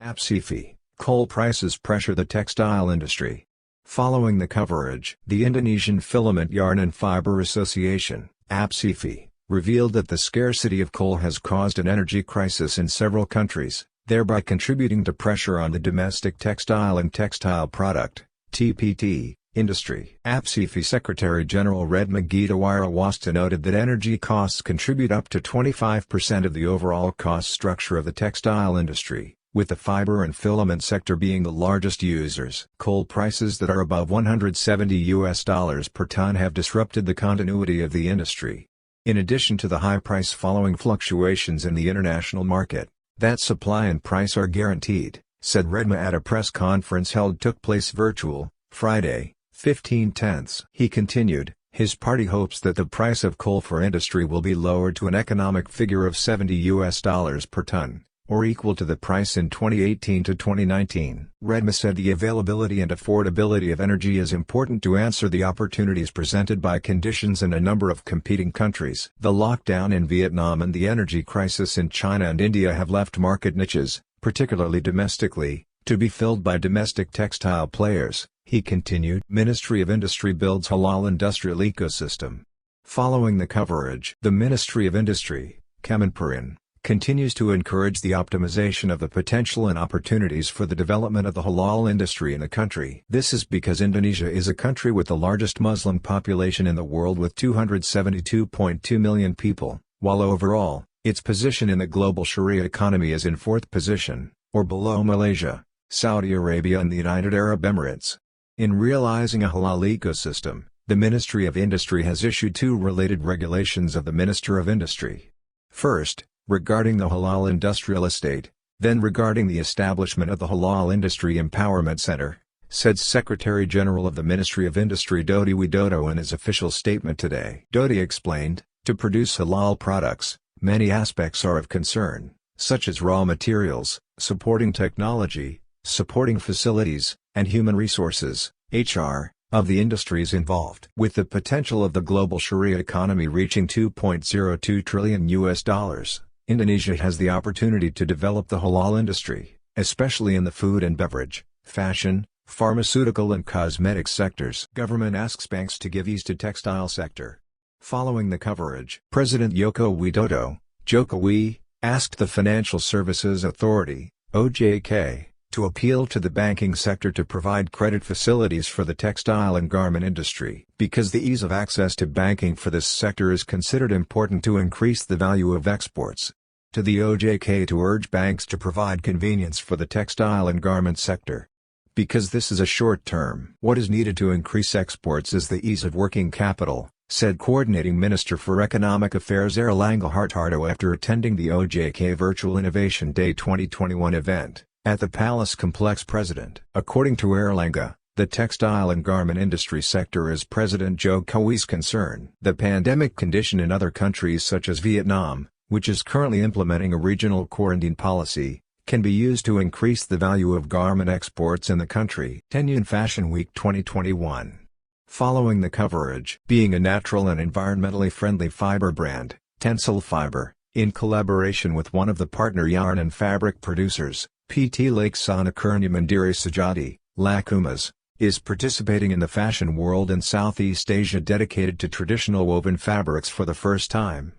APSIFI, coal prices pressure the textile industry. Following the coverage, the Indonesian Filament Yarn and Fiber Association, APSIFI, revealed that the scarcity of coal has caused an energy crisis in several countries, thereby contributing to pressure on the domestic textile and textile product (TPT) industry. APSIFI Secretary General Redma Gita Wirawasta noted that energy costs contribute up to 25% of the overall cost structure of the textile industry, with the fiber and filament sector being the largest users. Coal prices that are above $170 per ton have disrupted the continuity of the industry. In addition to the high price following fluctuations in the international market, that supply and price are guaranteed, said Redma at a press conference took place virtual, Friday, 15/10. He continued, his party hopes that the price of coal for industry will be lowered to an economic figure of $70 per ton, or equal to the price in 2018 to 2019. Redma said the availability and affordability of energy is important to answer the opportunities presented by conditions in a number of competing countries. The lockdown in Vietnam and the energy crisis in China and India have left market niches, particularly domestically, to be filled by domestic textile players, he continued. Ministry of Industry builds halal industrial ecosystem. Following the coverage, the Ministry of Industry, Kemenperin, continues to encourage the optimization of the potential and opportunities for the development of the halal industry in the country. This is because Indonesia is a country with the largest Muslim population in the world with 272.2 million people, while overall, its position in the global Sharia economy is in fourth position, or below Malaysia, Saudi Arabia and the United Arab Emirates. In realizing a halal ecosystem, the Ministry of Industry has issued two related regulations of the Minister of Industry. First, regarding the halal industrial estate, then regarding the establishment of the Halal Industry Empowerment Center, said Secretary General of the Ministry of Industry Dodi Widodo in his official statement today. Dodi explained, to produce halal products, many aspects are of concern, such as raw materials, supporting technology, supporting facilities, and human resources, HR, of the industries involved. With the potential of the global Sharia economy reaching $2.02 trillion, Indonesia has the opportunity to develop the halal industry, especially in the food and beverage, fashion, pharmaceutical and cosmetics sectors. Government asks banks to give ease to textile sector. Following the coverage, President Joko Widodo, Jokowi, asked the Financial Services Authority, OJK, to appeal to the banking sector to provide credit facilities for the textile and garment industry. Because the ease of access to banking for this sector is considered important to increase the value of exports. To the OJK to urge banks to provide convenience for the textile and garment sector. Because this is a short term. What is needed to increase exports is the ease of working capital, said Coordinating Minister for Economic Affairs Erlangga Hartarto after attending the OJK Virtual Innovation Day 2021 event at the Palace Complex. According to Erlangga, the textile and garment industry sector is President Jokowi's concern. The pandemic condition in other countries such as Vietnam, which is currently implementing a regional quarantine policy, can be used to increase the value of garment exports in the country. Tenyun Fashion Week 2021. Following the coverage, being a natural and environmentally friendly fiber brand, Tencel Fiber, in collaboration with one of the partner yarn and fabric producers, PT Laksana Kurnia Mandiri Sejati, Lakumas, is participating in the fashion world in Southeast Asia dedicated to traditional woven fabrics for the first time.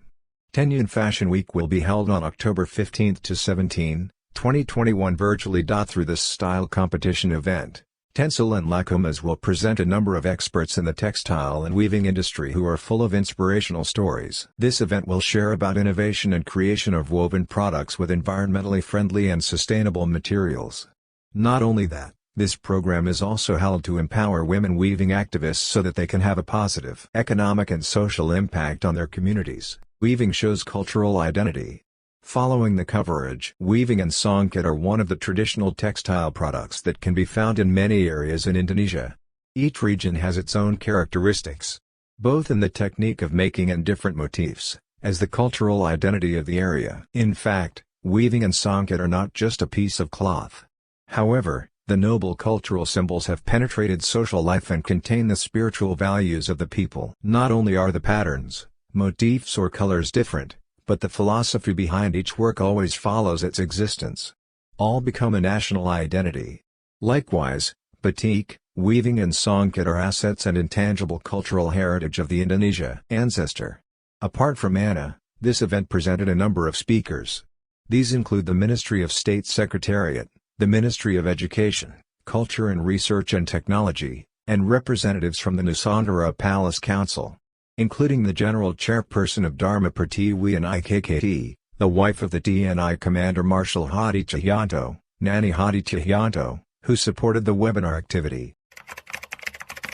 Tenyun Fashion Week will be held on October 15 to 17, 2021 virtually. Through this style competition event, Tencel and Lakumas will present a number of experts in the textile and weaving industry who are full of inspirational stories. This event will share about innovation and creation of woven products with environmentally friendly and sustainable materials. Not only that, this program is also held to empower women weaving activists so that they can have a positive economic and social impact on their communities. Weaving shows cultural identity. Following the coverage, weaving and songket are one of the traditional textile products that can be found in many areas in Indonesia. Each region has its own characteristics, both in the technique of making and different motifs, as the cultural identity of the area. In fact, weaving and songket are not just a piece of cloth. However, the noble cultural symbols have penetrated social life and contain the spiritual values of the people. Not only are the patterns, motifs or colors different, but the philosophy behind each work always follows its existence. all become a national identity. Likewise, batik, weaving and songket are assets and intangible cultural heritage of the Indonesia ancestor. Apart from Anna, this event presented a number of speakers. These include the Ministry of State Secretariat, the Ministry of Education, Culture and Research and Technology, and representatives from the Nusantara Palace Council, including the General Chairperson of Dharma Pertiwi and IKKT, the wife of the TNI Commander Marshal Hadi Cahyanto, Nani Hadi Cahyanto, who supported the webinar activity.